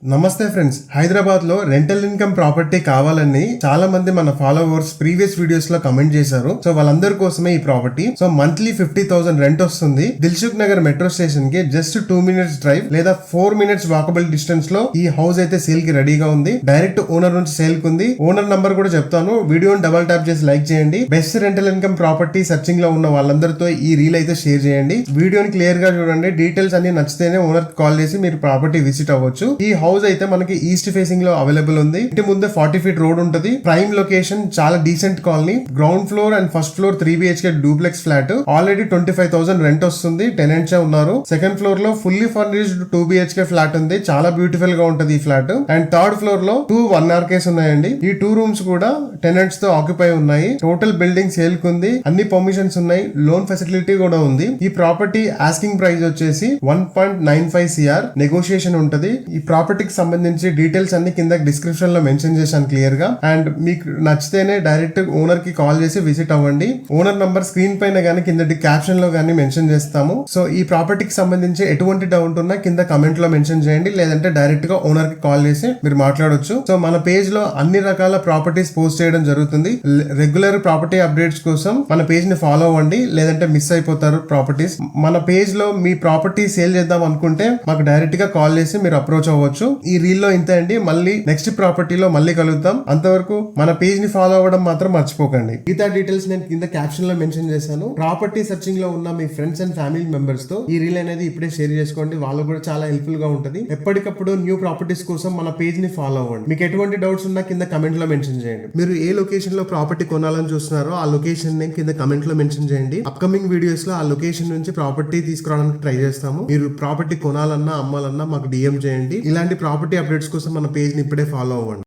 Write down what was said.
నమస్తే ఫ్రెండ్స్, హైదరాబాద్ లో rental income property కావాలని చాలా మంది మన ఫాలోవర్స్ ప్రీవియస్ వీడియోస్ లో కమెంట్ చేశారు. సో వాళ్ళందరి కోసమే ఈ ప్రాపర్టీ. సో మంత్లీ 50,000 రెంట్ వస్తుంది. దిల్సుఖ్ నగర్ మెట్రో స్టేషన్ కి జస్ట్ 2 minutes డ్రైవ్ లేదా 4 minutes వాకబుల్ డిస్టెన్స్ లో ఈ హౌస్ అయితే సేల్ కి రెడీగా ఉంది. డైరెక్ట్ ఓనర్ నుంచి సేల్ కి ఉంది. ఓనర్ నంబర్ కూడా చెప్తాను, వీడియోని డబల్ ట్యాప్ చేసి లైక్ చేయండి. Best rental income property searching లో ఉన్న వాళ్ళందరితో ఈ రీల్ అయితే షేర్ చేయండి. వీడియోని క్లియర్ గా చూడండి. డీటెయిల్స్ అన్ని నచ్చితేనే ఓనర్ కాల్ చేసి మీరు ప్రాపర్టీ విజిట్ అవ్వచ్చు. ఈ హౌస్ అయితే మనకి ఈస్ట్ ఫేసింగ్ లో అవైలబుల్ ఉంది. ఇంటి ముందే 40 feet రోడ్ ఉంటుంది. ప్రైమ్ లొకేషన్, చాలా decent colony. Ground floor and first floor 3 BHK duplex flat. Already 25,000 rent వస్తుంది. టెనెంట్స్ ఉన్నారు. సెకండ్ ఫ్లోర్ లో ఫుల్లీ ఫర్నిష్డ్ 2 BHK ఫ్లాట్ ఉంది. చాలా బ్యూటిఫుల్ గా ఉంటది ఈ ఫ్లాట్. అండ్ థర్డ్ ఫ్లోర్ లో 2 1RKs ఉన్నాయండి. ఈ 2 rooms కూడా టెనెంట్స్ తో ఆక్యుపై ఉన్నాయి. టోటల్ బిల్డింగ్ సేల్ కుంది. అన్ని పర్మిషన్స్ ఉన్నాయి. లోన్ ఫెసిలిటీ కూడా ఉంది. ఈ ప్రాపర్టీ ఆస్కింగ్ ప్రైస్ వచ్చేసి 1.95 CR. నెగోషియేషన్ ఉంటది. ఈ ప్రాపర్టీకి సంబంధించి డీటెయిల్స్ అన్ని కింద డిస్క్రిప్షన్ లో మెన్షన్ చేశాను క్లియర్ గా. అండ్ మీకు నచ్చితేనే డైరెక్ట్ ఓనర్ కి కాల్ చేసి విజిట్ అవ్వండి. ఓనర్ నంబర్ స్క్రీన్ పైన గానీ కింద క్యాప్షన్ లో గానీ మెన్షన్ చేస్తాము. సో ఈ ప్రాపర్టీకి సంబంధించి ఎటువంటి డౌట్ ఉన్నా కింద కమెంట్ లో మెన్షన్ చేయండి, లేదంటే డైరెక్ట్ గా ఓనర్ కి కాల్ చేసి మీరు మాట్లాడొచ్చు. సో మన పేజ్ లో అన్ని రకాల ప్రాపర్టీస్ పోస్ట్ చేయడం జరుగుతుంది. రెగ్యులర్ ప్రాపర్టీ అప్డేట్స్ కోసం మన పేజ్ ని ఫాలో అవ్వండి, లేదంటే మిస్ అయిపోతారు ప్రాపర్టీస్. మన పేజ్ లో మీ ప్రాపర్టీ సేల్ చేద్దాం అనుకుంటే మాకు డైరెక్ట్ గా కాల్ చేసి మీరు అప్రోచ్ అవ్వచ్చు. ఈ రీల్ లో ఇంతే అండి. మళ్ళీ నెక్స్ట్ ప్రాపర్టీలో మళ్ళీ కలుద్దాం. అంతవరకు మన పేజ్ ని ఫాలో అవ్వడం మాత్రం మర్చిపోకండి. మిగతా డీటెయిల్స్ నేను కింద క్యాప్షన్ లో మెన్షన్ చేశాను. ప్రాపర్టీ సర్చింగ్ లో ఉన్న మీ ఫ్రెండ్స్ అండ్ ఫ్యామిలీ మెంబర్స్ తో ఈ రీల్ అనేది ఇప్పుడే షేర్ చేసుకోండి. వాళ్ళకు కూడా చాలా హెల్ప్ఫుల్ గా ఉంటుంది. ఎప్పటికప్పుడు న్యూ ప్రాపర్టీస్ కోసం మన పేజ్ ని ఫాలో అవ్వండి. మీకు ఎటువంటి డౌట్స్ ఉన్నా కింద కమెంట్ లో మెన్షన్ చేయండి. మీరు ఏ లొకేషన్ లో ప్రాపర్టీ కొనాలని చూస్తున్నారో ఆ లొకేషన్ ని కింద కమెంట్ లో మెన్షన్ చేయండి. అప్కమింగ్ వీడియోస్ లో ఆ లొకేషన్ నుంచి ప్రాపర్టీ తీసుకురావడానికి ట్రై చేస్తాము. మీరు ప్రాపర్టీ కొనాలన్నా అమ్మాలన్నా మాకు DM చేయండి. ఇలాంటి ప్రాపర్టీ అప్డేట్స్ కోసం మన పేజ్ ని ఇప్పుడే ఫాలో అవ్వండి.